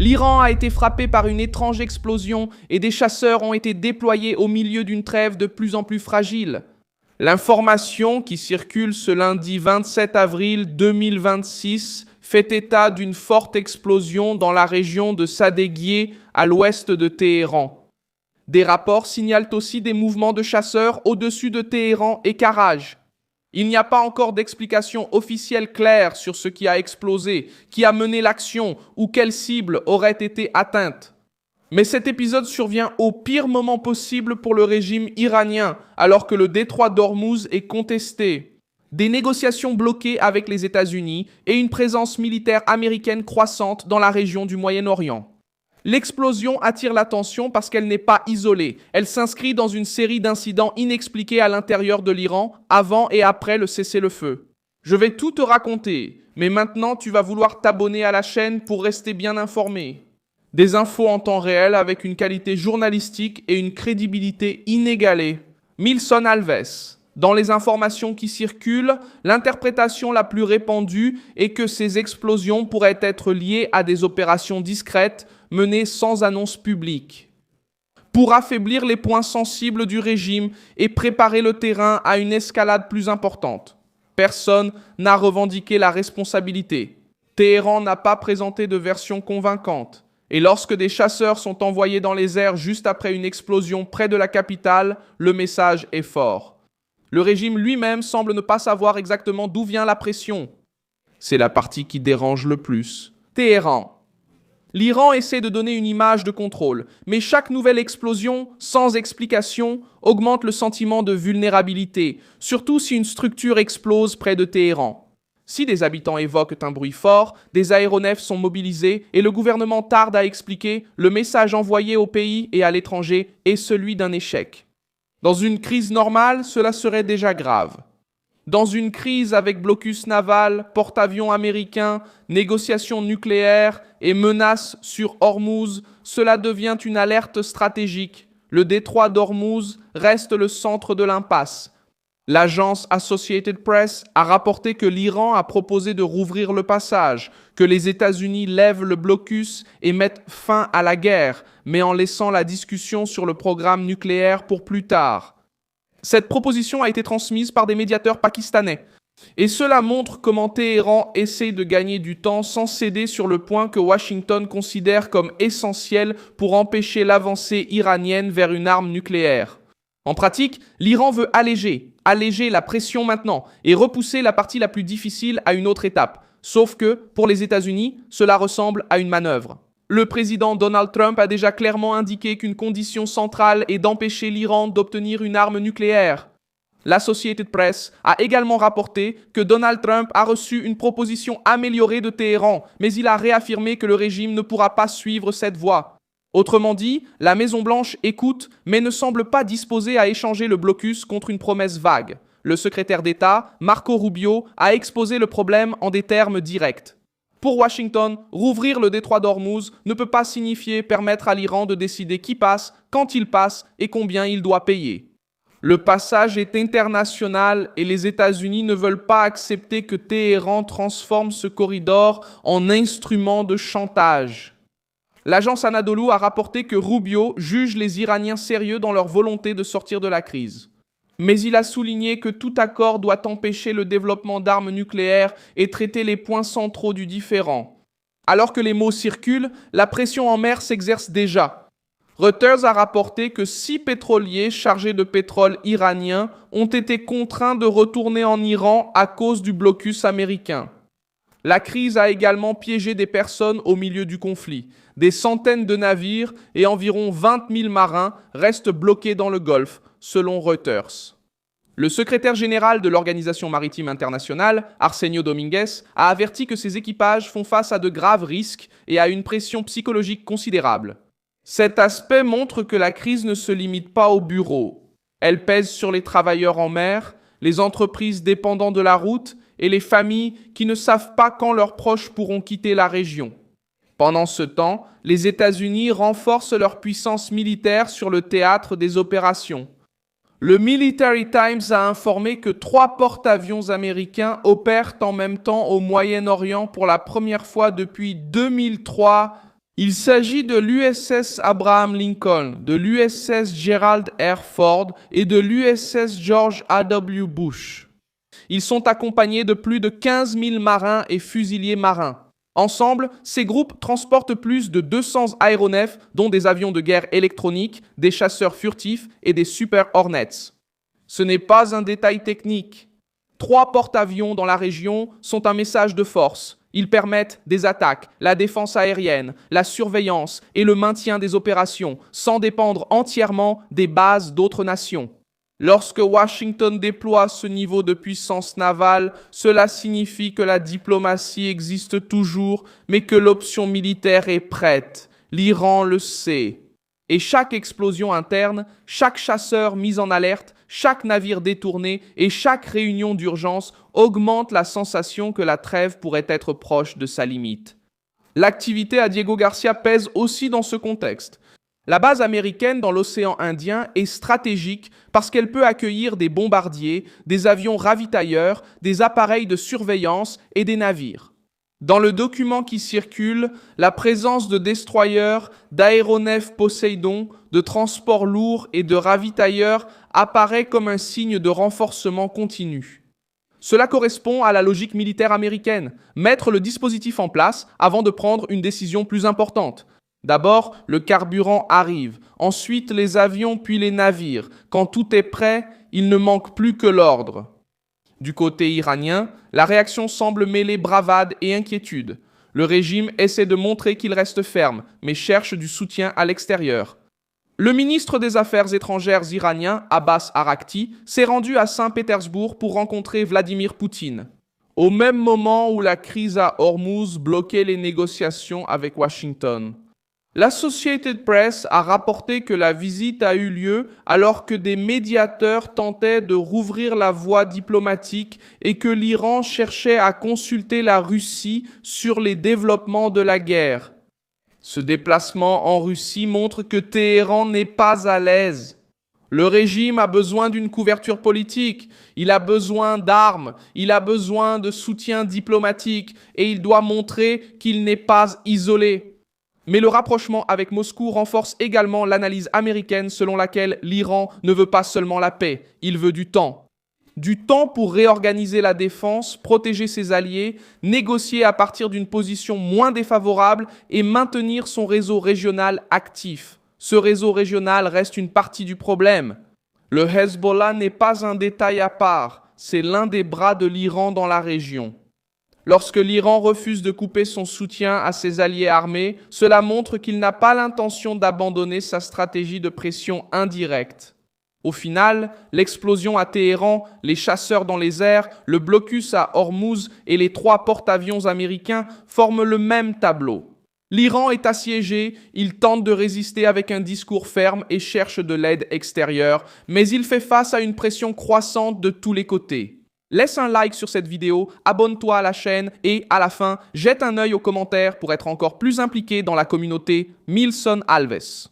L'Iran a été frappé par une étrange explosion et des chasseurs ont été déployés au milieu d'une trêve de plus en plus fragile. L'information qui circule ce lundi 27 avril 2026 fait état d'une forte explosion dans la région de Sadeghieh, à l'ouest de Téhéran. Des rapports signalent aussi des mouvements de chasseurs au-dessus de Téhéran et Karaj. Il n'y a pas encore d'explication officielle claire sur ce qui a explosé, qui a mené l'action ou quelle cible aurait été atteinte. Mais cet épisode survient au pire moment possible pour le régime iranien, alors que le détroit d'Ormuz est contesté. Des négociations bloquées avec les États-Unis et une présence militaire américaine croissante dans la région du Moyen-Orient. L'explosion attire l'attention parce qu'elle n'est pas isolée. Elle s'inscrit dans une série d'incidents inexpliqués à l'intérieur de l'Iran, avant et après le cessez-le-feu. Je vais tout te raconter, mais maintenant tu vas vouloir t'abonner à la chaîne pour rester bien informé. Des infos en temps réel avec une qualité journalistique et une crédibilité inégalée. Milson Alves. Dans les informations qui circulent, l'interprétation la plus répandue est que ces explosions pourraient être liées à des opérations discrètes menées sans annonce publique. Pour affaiblir les points sensibles du régime et préparer le terrain à une escalade plus importante. Personne n'a revendiqué la responsabilité. Téhéran n'a pas présenté de version convaincante. Et lorsque des chasseurs sont envoyés dans les airs juste après une explosion près de la capitale, le message est fort. Le régime lui-même semble ne pas savoir exactement d'où vient la pression. C'est la partie qui dérange le plus. Téhéran. L'Iran essaie de donner une image de contrôle, mais chaque nouvelle explosion, sans explication, augmente le sentiment de vulnérabilité, surtout si une structure explose près de Téhéran. Si des habitants évoquent un bruit fort, des aéronefs sont mobilisés et le gouvernement tarde à expliquer, le message envoyé au pays et à l'étranger est celui d'un échec. Dans une crise normale, cela serait déjà grave. Dans une crise avec blocus naval, porte-avions américains, négociations nucléaires et menaces sur Ormuz, cela devient une alerte stratégique. Le détroit d'Ormuz reste le centre de l'impasse. L'agence Associated Press a rapporté que l'Iran a proposé de rouvrir le passage, que les États-Unis lèvent le blocus et mettent fin à la guerre, mais en laissant la discussion sur le programme nucléaire pour plus tard. Cette proposition a été transmise par des médiateurs pakistanais. Et cela montre comment Téhéran essaie de gagner du temps sans céder sur le point que Washington considère comme essentiel pour empêcher l'avancée iranienne vers une arme nucléaire. En pratique, l'Iran veut alléger la pression maintenant et repousser la partie la plus difficile à une autre étape. Sauf que, pour les États-Unis, cela ressemble à une manœuvre. Le président Donald Trump a déjà clairement indiqué qu'une condition centrale est d'empêcher l'Iran d'obtenir une arme nucléaire. L'Associated Press a également rapporté que Donald Trump a reçu une proposition améliorée de Téhéran, mais il a réaffirmé que le régime ne pourra pas suivre cette voie. Autrement dit, la Maison-Blanche écoute, mais ne semble pas disposée à échanger le blocus contre une promesse vague. Le secrétaire d'État, Marco Rubio, a exposé le problème en des termes directs. Pour Washington, rouvrir le détroit d'Ormuz ne peut pas signifier permettre à l'Iran de décider qui passe, quand il passe et combien il doit payer. Le passage est international et les États-Unis ne veulent pas accepter que Téhéran transforme ce corridor en instrument de chantage. L'agence Anadolu a rapporté que Rubio juge les Iraniens sérieux dans leur volonté de sortir de la crise. Mais il a souligné que tout accord doit empêcher le développement d'armes nucléaires et traiter les points centraux du différend. Alors que les mots circulent, la pression en mer s'exerce déjà. Reuters a rapporté que 6 pétroliers chargés de pétrole iranien ont été contraints de retourner en Iran à cause du blocus américain. La crise a également piégé des personnes au milieu du conflit. Des centaines de navires et environ 20 000 marins restent bloqués dans le Golfe, selon Reuters. Le secrétaire général de l'Organisation maritime internationale, Arsenio Dominguez, a averti que ces équipages font face à de graves risques et à une pression psychologique considérable. Cet aspect montre que la crise ne se limite pas aux bureaux. Elle pèse sur les travailleurs en mer, les entreprises dépendant de la route et les familles qui ne savent pas quand leurs proches pourront quitter la région. Pendant ce temps, les États-Unis renforcent leur puissance militaire sur le théâtre des opérations. Le Military Times a informé que 3 porte-avions américains opèrent en même temps au Moyen-Orient pour la première fois depuis 2003. Il s'agit de l'USS Abraham Lincoln, de l'USS Gerald R. Ford et de l'USS George A.W. Bush. Ils sont accompagnés de plus de 15 000 marins et fusiliers marins. Ensemble, ces groupes transportent plus de 200 aéronefs, dont des avions de guerre électroniques, des chasseurs furtifs et des Super Hornets. Ce n'est pas un détail technique. 3 porte-avions dans la région sont un message de force. Ils permettent des attaques, la défense aérienne, la surveillance et le maintien des opérations, sans dépendre entièrement des bases d'autres nations. Lorsque Washington déploie ce niveau de puissance navale, cela signifie que la diplomatie existe toujours, mais que l'option militaire est prête. L'Iran le sait. Et chaque explosion interne, chaque chasseur mis en alerte, chaque navire détourné et chaque réunion d'urgence augmente la sensation que la trêve pourrait être proche de sa limite. L'activité à Diego Garcia pèse aussi dans ce contexte. La base américaine dans l'océan Indien est stratégique parce qu'elle peut accueillir des bombardiers, des avions ravitailleurs, des appareils de surveillance et des navires. Dans le document qui circule, la présence de destroyers, d'aéronefs Poséidon, de transports lourds et de ravitailleurs apparaît comme un signe de renforcement continu. Cela correspond à la logique militaire américaine, mettre le dispositif en place avant de prendre une décision plus importante. D'abord, le carburant arrive, ensuite les avions puis les navires. Quand tout est prêt, il ne manque plus que l'ordre. Du côté iranien, la réaction semble mêler bravade et inquiétude. Le régime essaie de montrer qu'il reste ferme, mais cherche du soutien à l'extérieur. Le ministre des Affaires étrangères iranien, Abbas Araghchi, s'est rendu à Saint-Pétersbourg pour rencontrer Vladimir Poutine. Au même moment où la crise à Hormuz bloquait les négociations avec Washington. L'Associated Press a rapporté que la visite a eu lieu alors que des médiateurs tentaient de rouvrir la voie diplomatique et que l'Iran cherchait à consulter la Russie sur les développements de la guerre. Ce déplacement en Russie montre que Téhéran n'est pas à l'aise. Le régime a besoin d'une couverture politique, il a besoin d'armes, il a besoin de soutien diplomatique et il doit montrer qu'il n'est pas isolé. Mais le rapprochement avec Moscou renforce également l'analyse américaine selon laquelle l'Iran ne veut pas seulement la paix, il veut du temps. Du temps pour réorganiser la défense, protéger ses alliés, négocier à partir d'une position moins défavorable et maintenir son réseau régional actif. Ce réseau régional reste une partie du problème. Le Hezbollah n'est pas un détail à part, c'est l'un des bras de l'Iran dans la région. Lorsque l'Iran refuse de couper son soutien à ses alliés armés, cela montre qu'il n'a pas l'intention d'abandonner sa stratégie de pression indirecte. Au final, l'explosion à Téhéran, les chasseurs dans les airs, le blocus à Hormuz et les 3 porte-avions américains forment le même tableau. L'Iran est assiégé, il tente de résister avec un discours ferme et cherche de l'aide extérieure, mais il fait face à une pression croissante de tous les côtés. Laisse un like sur cette vidéo, abonne-toi à la chaîne et, à la fin, jette un œil aux commentaires pour être encore plus impliqué dans la communauté Milson Alves.